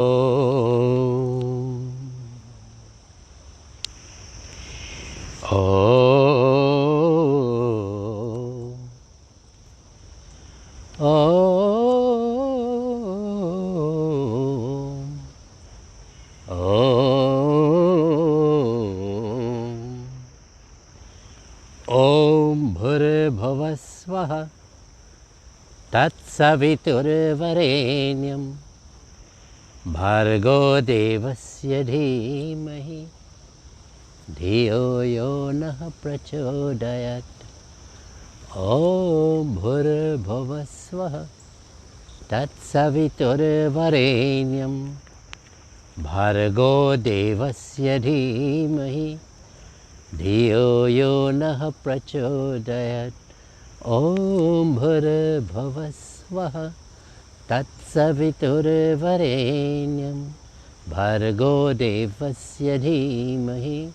Om. Om. Om. Om. Om Bhurabhuvah Swaha Tatsaviturvarenyam Bhargo Devasya Dhimahi Dhiyo Yo Nah Prachodayat. Om Bhurabhuvah Swaha Tatsaviturvarenyam Bhargo Devasya Dhimahi Dhiyo Yo Nah Prachodayat. Om Bhurabhuvah Swaha Tatsaviturvarenyam Bhargo Devasya Dhimahi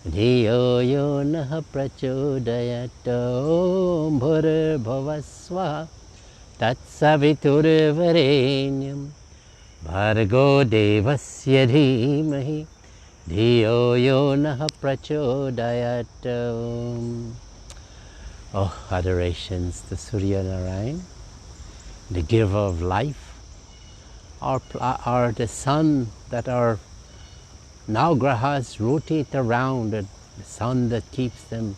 Dhiyo Yo Nah Prachodayat. Om Bhurabhuvah Swaha Tatsaviturvarenyam Bhargo Devasya Dhimahi Dhiyo Yo Nah Prachodayat. Oh, adorations to Surya Narayan, the giver of life, or the sun that our Navagrahas rotate around, the sun that keeps them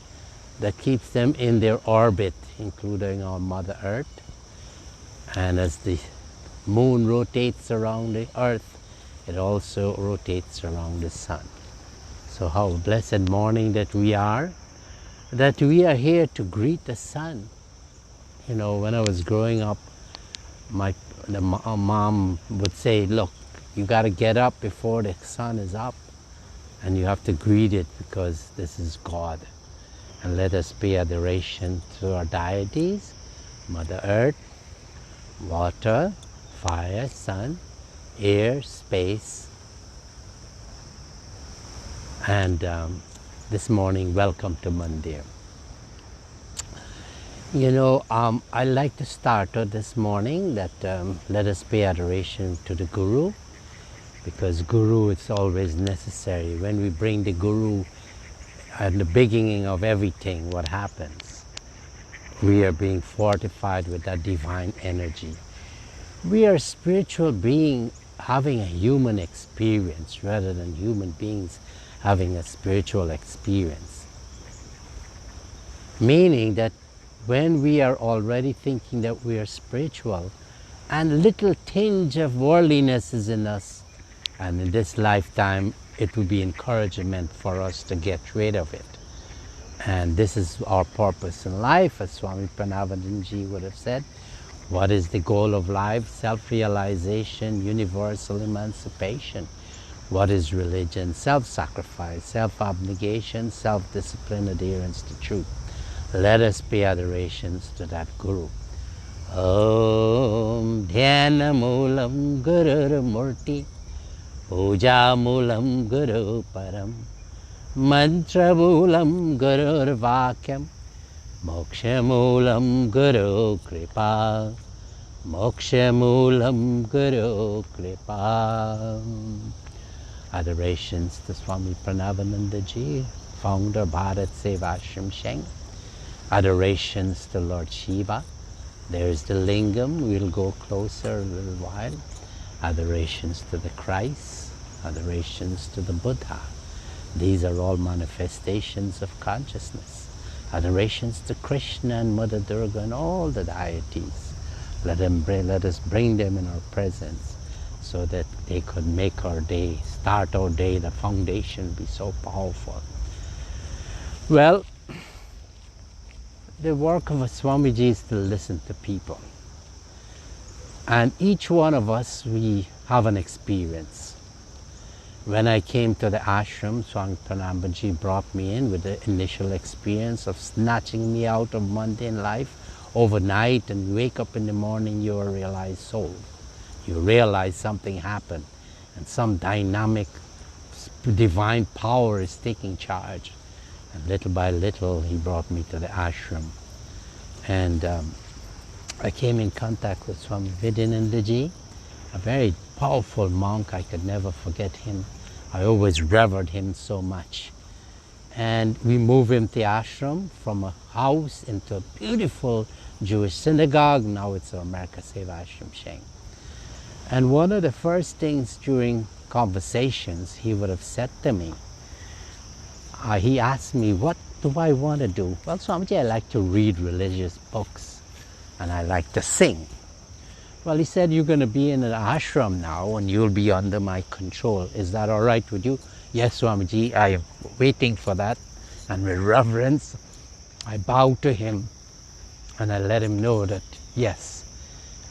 in their orbit, including our Mother Earth. And as the moon rotates around the earth, it also rotates around the sun. So how blessed morning that we are here to greet the sun. You know, when I was growing up, the mom would say, look, you got to get up before the sun is up, and you have to greet it because this is God. And let us pay adoration to our deities, Mother Earth, water, fire, sun, air, space. And this morning, welcome to Mandir. You know, I like to start this morning that let us pay adoration to the Guru, because Guru is always necessary. When we bring the Guru at the beginning of everything, what happens? We are being fortified with that divine energy. We are spiritual beings having a human experience rather than human beings having a spiritual experience. Meaning that when we are already thinking that we are spiritual and little tinge of worldliness is in us, and in this lifetime it will be encouragement for us to get rid of it. And this is our purpose in life, as Swami Parameshananda would have said. What is the goal of life? Self-realization, universal emancipation. What is religion? Self-sacrifice, self-abnegation, self-discipline, adherence to truth. Let us pay adorations to that Guru. Om Dhyana Moolam Gurur Murti Puja Moolam Guru Param Mantra Moolam Gurur Vakyam Moksha Moolam Guru Kripa Moksha Moolam Guru Kripa. Adorations to Swami Parameshananda ji, founder BHARAT SEVASHRAM. Adorations to Lord Shiva. There's the lingam. We'll go closer a little while. Adorations to the Christ. Adorations to the Buddha. These are all manifestations of consciousness. Adorations to Krishna and Mother Durga and all the deities. Let us bring them in our presence so that they could make our day, start our day, the foundation be so powerful. Well, the work of a Swamiji is to listen to people. And each one of us, we have an experience. When I came to the ashram, Swami Parameshananda brought me in with the initial experience of snatching me out of mundane life overnight, and you wake up in the morning, you are a realized soul. You realize something happened and some dynamic divine power is taking charge. And little by little, he brought me to the ashram. And I came in contact with Swami Vidyanandaji, a very powerful monk. I could never forget him. I always revered him so much. And we moved him to the ashram from a house into a beautiful Jewish synagogue. Now it's America SEVASHRAM Sheng. And one of the first things during conversations he would have said to me, he asked me, what do I want to do? Well, Swamiji, I like to read religious books and I like to sing. Well, he said, you're going to be in an ashram now and you'll be under my control. Is that all right with you? Yes, Swamiji, I am waiting for that. And with reverence, I bow to him and I let him know that, yes,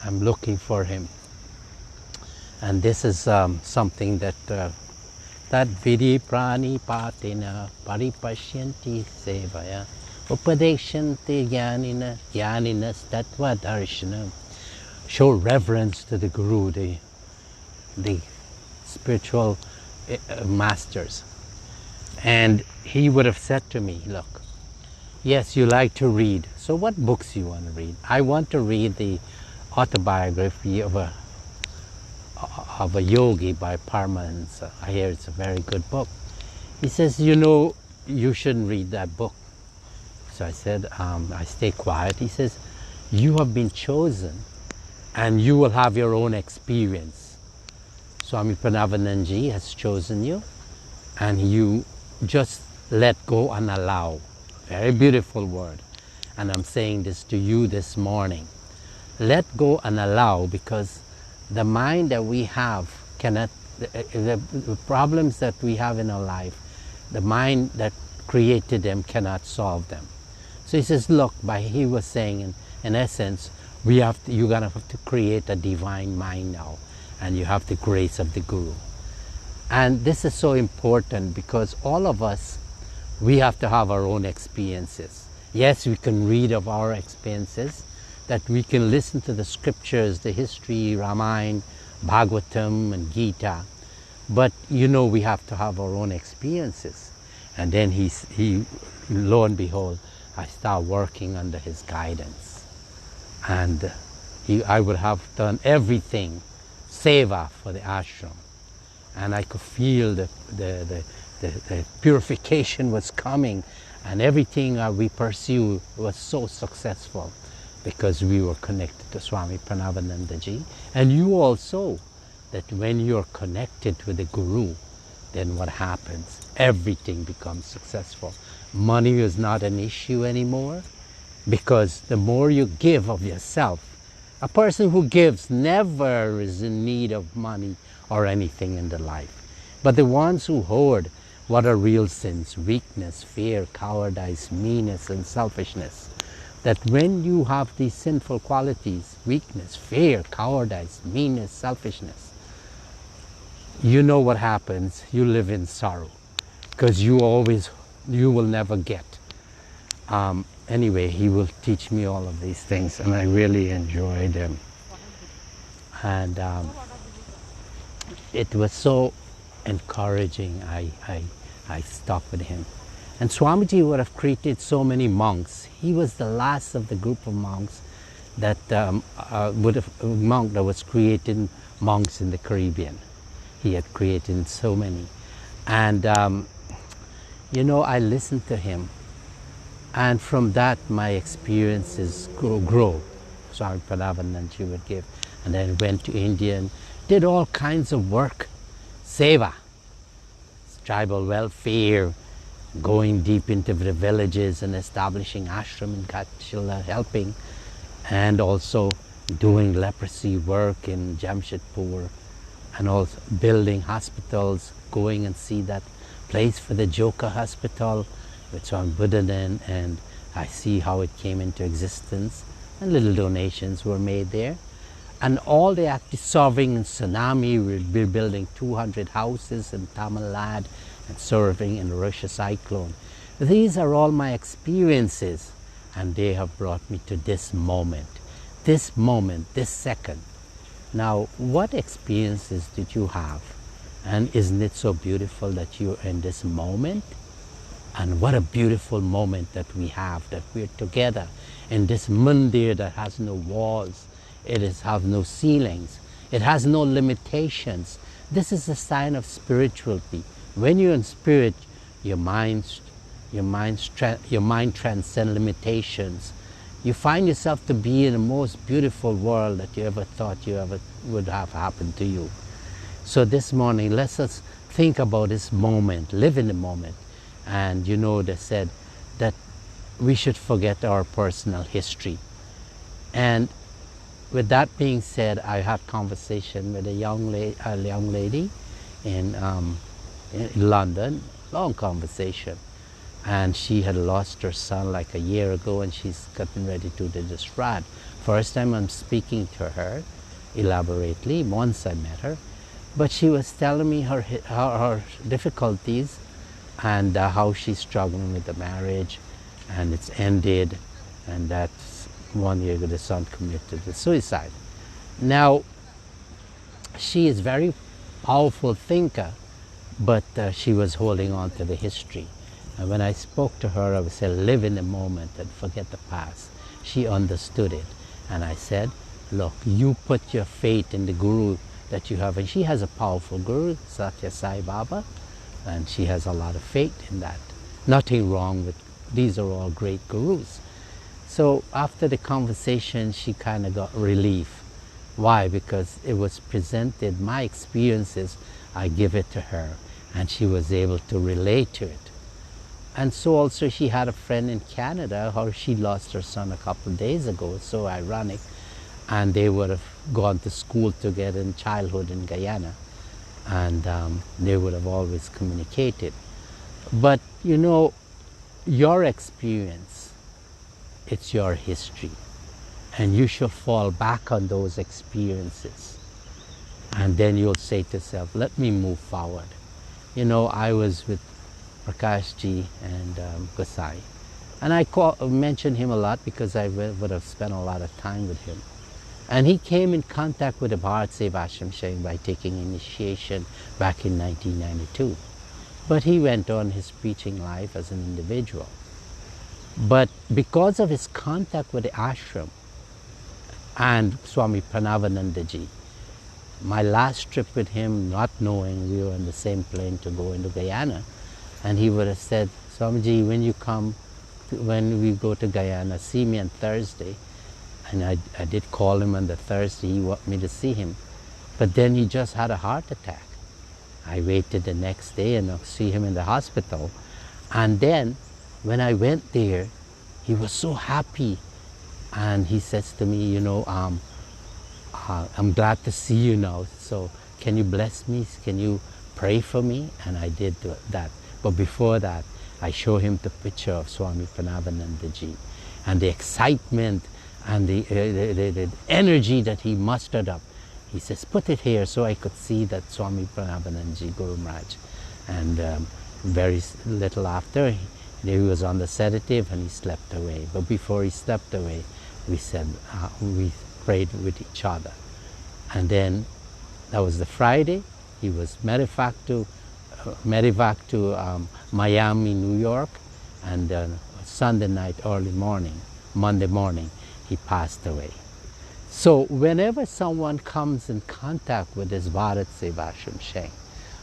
I'm looking for him. And this is something that that vidi prani patina paripashyanti sevaya upadeshanti jnanina jnaninas tattva darshanam. Show reverence to the Guru, the spiritual masters. And he would have said to me, look, yes, you like to read, so what books you want to read? I want to read the autobiography of a yogi by Parameshananda. I hear it's a very good book. He says, you know, you shouldn't read that book. So I said, I stay quiet. He says, you have been chosen and you will have your own experience. Swami Parameshananda has chosen you and you just let go and allow. Very beautiful word. And I'm saying this to you this morning. Let go and allow, because the mind that we have cannot, the problems that we have in our life, the mind that created them cannot solve them. So he says, look, he was saying in essence, you're going to have to create a divine mind now, and you have the grace of the Guru. And this is so important because all of us, we have to have our own experiences. Yes, we can read of our experiences, that we can listen to the scriptures, the history, Ramayana, Bhagavatam and Gita, but you know we have to have our own experiences. And then he lo and behold, I start working under his guidance. And I would have done everything, seva for the ashram. And I could feel the purification was coming, and everything we pursue was so successful because we were connected to Swami Parameshananda. And you also, that when you're connected with the Guru, then what happens? Everything becomes successful. Money is not an issue anymore, because the more you give of yourself, a person who gives never is in need of money or anything in the life. But the ones who hoard, what are real sins? Weakness, fear, cowardice, meanness, and selfishness. That when you have these sinful qualities, weakness, fear, cowardice, meanness, selfishness, you know what happens? You live in sorrow, because you will never get. Anyway, he will teach me all of these things, and I really enjoy them. And it was so encouraging. I stopped with him. And Swamiji would have created so many monks. He was the last of the group of monks that monk that was creating monks in the Caribbean. He had created so many. And you know, I listened to him. And from that, my experiences grow. Swami Parameshananda would give. And then went to India and did all kinds of work. Seva, tribal welfare, going deep into the villages and establishing ashram in Kachila, helping, and also doing leprosy work in Jamshedpur, and also building hospitals, going and see that place for the Joka Hospital, which on Buddhanan, and I see how it came into existence, and little donations were made there. And all the active serving in tsunami, we're building 200 houses in Tamil Nadu and serving in the Russia cyclone. These are all my experiences, and they have brought me to this moment, this second. Now, what experiences did you have? And isn't it so beautiful that you're in this moment? And what a beautiful moment that we have, that we're together in this mandir that has no walls, it has no ceilings. It has no limitations. This is a sign of spirituality. When you're in spirit, your mind transcends limitations. You find yourself to be in the most beautiful world that you ever thought you ever would have happened to you. So this morning, let us think about this moment, live in the moment. And you know, they said that we should forget our personal history. And with that being said, I had conversation with a young lady in London, long conversation. And she had lost her son like a year ago, and she's gotten ready to do this SRAD. First time I'm speaking to her elaborately, once I met her. But she was telling me her difficulties and how she's struggling with the marriage, and it's ended, and that's 1 year ago the son committed suicide. Now, she is very powerful thinker, but she was holding on to the history. And when I spoke to her, I would say, live in the moment and forget the past. She understood it. And I said, look, you put your faith in the guru that you have. And she has a powerful guru, Satya Sai Baba, and she has a lot of faith in that. Nothing wrong with, these are all great gurus. So after the conversation, she kind of got relief. Why? Because it was presented, my experiences, I give it to her, and she was able to relate to it. And so also she had a friend in Canada, how she lost her son a couple of days ago, so ironic, and they would have gone to school together in childhood in Guyana, and they would have always communicated. But you know, your experience, it's your history, and you should fall back on those experiences, and then you'll say to yourself, let me move forward. You know, I was with Prakash Ji and Gosai, and I mentioned him a lot because I would have spent a lot of time with him. And he came in contact with the BHARAT SEVASHRAM by taking initiation back in 1992. But he went on his preaching life as an individual. But because of his contact with the ashram and Swami Parameshananda Ji, my last trip with him, not knowing we were on the same plane to go into Guyana, and he would have said, Swamiji, when you come, when we go to Guyana, see me on Thursday. And I did call him on the Thursday, he wanted me to see him. But then he just had a heart attack. I waited the next day and I'll see him in the hospital. And then when I went there, he was so happy. And he says to me, you know, I'm glad to see you now. So can you bless me? Can you pray for me? And I did that. But before that, I showed him the picture of Swami Parameshananda Ji, and the excitement and the energy that he mustered up. He says, put it here, so I could see that Swami Parameshananda Ji, Guru Maharaj. And very little after, he was on the sedative and he slept away. But before he slept away, we said, we prayed with each other. And then that was the Friday. He was medevaced to Miami, New York, and Sunday night, early morning, Monday morning, he passed away. So whenever someone comes in contact with this BHARAT SEVASHRAM,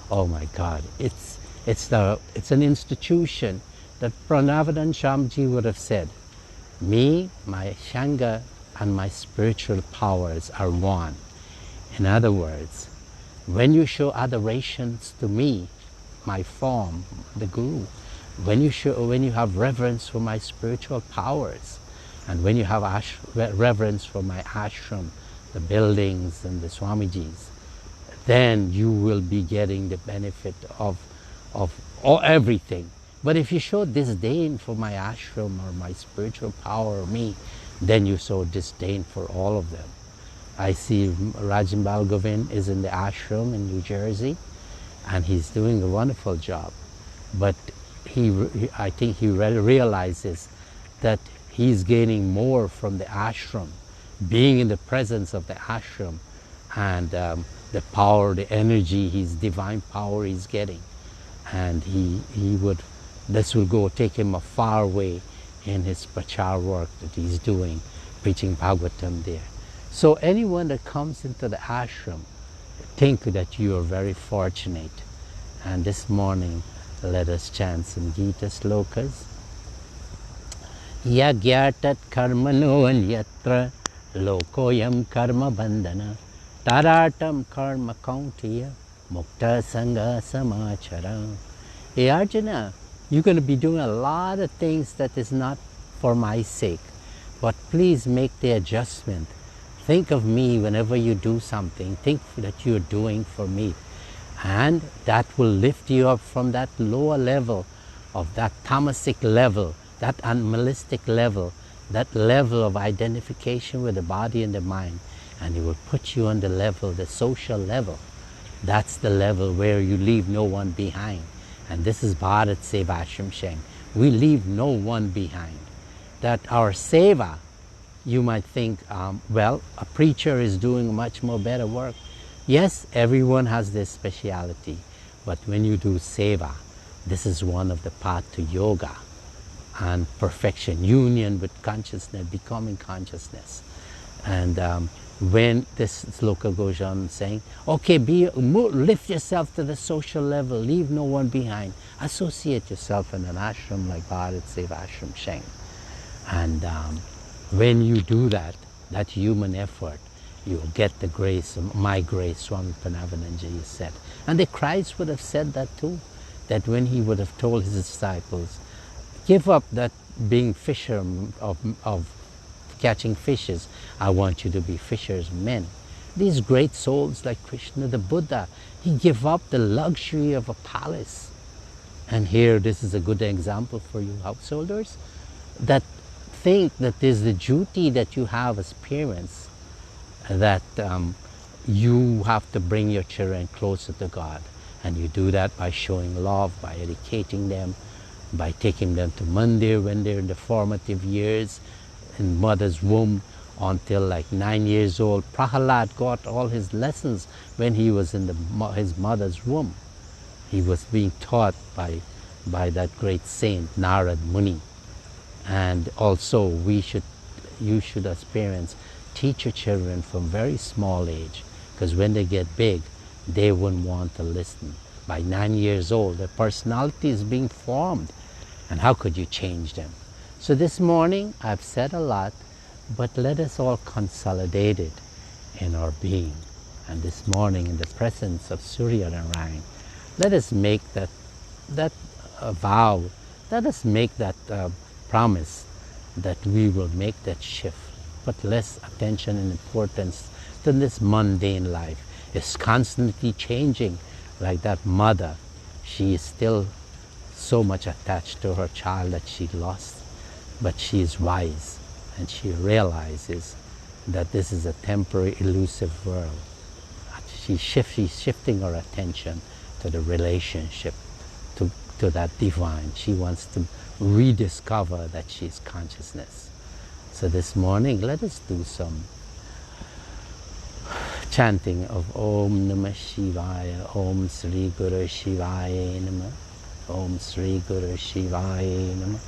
oh my God, it's an institution that Pranavadan Shamji would have said, me, my Sangha, and my spiritual powers are one. In other words, when you show adorations to me, my form, the Guru, when you have reverence for my spiritual powers, and when you have reverence for my ashram, the buildings and the Swamijis, then you will be getting the benefit of everything. But if you show disdain for my ashram or my spiritual power or me, then you show disdain for all of them. I see Rajan Balgovin is in the ashram in New Jersey, and he's doing a wonderful job. But I think he realizes that he's gaining more from the ashram, being in the presence of the ashram, and the power, the energy, his divine power he's getting. And this will go take him a far way in his prachar work that he's doing, preaching Bhagavatam there. So anyone that comes into the ashram, think that you are very fortunate. And this morning, let us chant some Gita slokas. Yagyatat karmano anyatra lokoyam karma bandhana taratam karma kauntiya mukta sangha samachara. Hey Arjuna, you're going to be doing a lot of things that is not for my sake, but please make the adjustment. Think of me whenever you do something. Think that you're doing for me. And that will lift you up from that lower level of that tamasic level, that animalistic level, that level of identification with the body and the mind. And it will put you on the level, the social level. That's the level where you leave no one behind. And this is BHARAT SEVASHRAM saying, we leave no one behind. That our seva, you might think, well, a preacher is doing much more better work. Yes, everyone has their speciality, but when you do seva, this is one of the path to yoga and perfection, union with consciousness, becoming consciousness. And when this sloka goes on saying, okay, lift yourself to the social level, leave no one behind, associate yourself in an ashram like BHARAT SEVASHRAM Sheng. And when you do that, that human effort, you'll get the grace, my grace, Swami Parameshananda said. And the Christ would have said that too, that when he would have told his disciples, give up that being fisher of catching fishes, I want you to be fishers men. These great souls like Krishna, the Buddha, he gave up the luxury of a palace. And here, this is a good example for you householders, that think that there's the duty that you have as parents, that you have to bring your children closer to God. And you do that by showing love, by educating them, by taking them to mandir when they're in the formative years, in mother's womb until like 9 years old. Prahalad got all his lessons when he was in his mother's womb. He was being taught by that great saint, Narad Muni. And also you should as parents teach your children from very small age, because when they get big, they wouldn't want to listen. By 9 years old, their personality is being formed. And how could you change them? So this morning, I've said a lot, but let us all consolidate it in our being. And this morning, in the presence of Surya Narayan, let us make that vow, let us make that promise that we will make that shift, put less attention and importance to this mundane life. It's constantly changing, like that mother. She is still so much attached to her child that she lost. But she is wise, and she realizes that this is a temporary, elusive world. She's shifting her attention to the relationship, to that divine. She wants to rediscover that she's consciousness. So this morning, let us do some chanting of Om Namah Shivaya, Om Sri Guru Shivaya Namah, Om Sri Guru Shivaya Namah,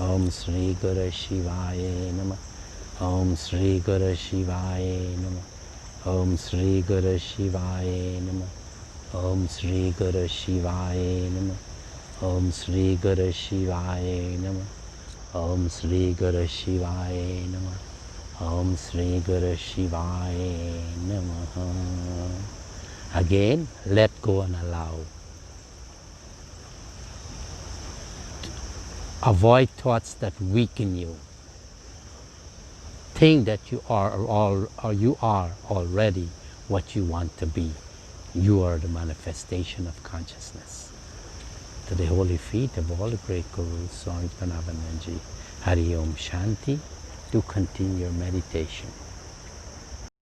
Om Sri Guru Shivaya Namah, Om Sri Guru Shivaya Namah, Om Sri Guru Shivaya Namah, Om Sri Guru Shivaya Namah, Om Sri Guru Shivaya Namah, Om Sri Guru Shivaya Namah, Om Sri Guru Shivaya Namah. Again, let go and allow. Avoid thoughts that weaken you. Think that you are already what you want to be. You are the manifestation of consciousness. To the holy feet of all the great Gurus, Swami Parameshananda, Hari Om Shanti. Do continue your meditation.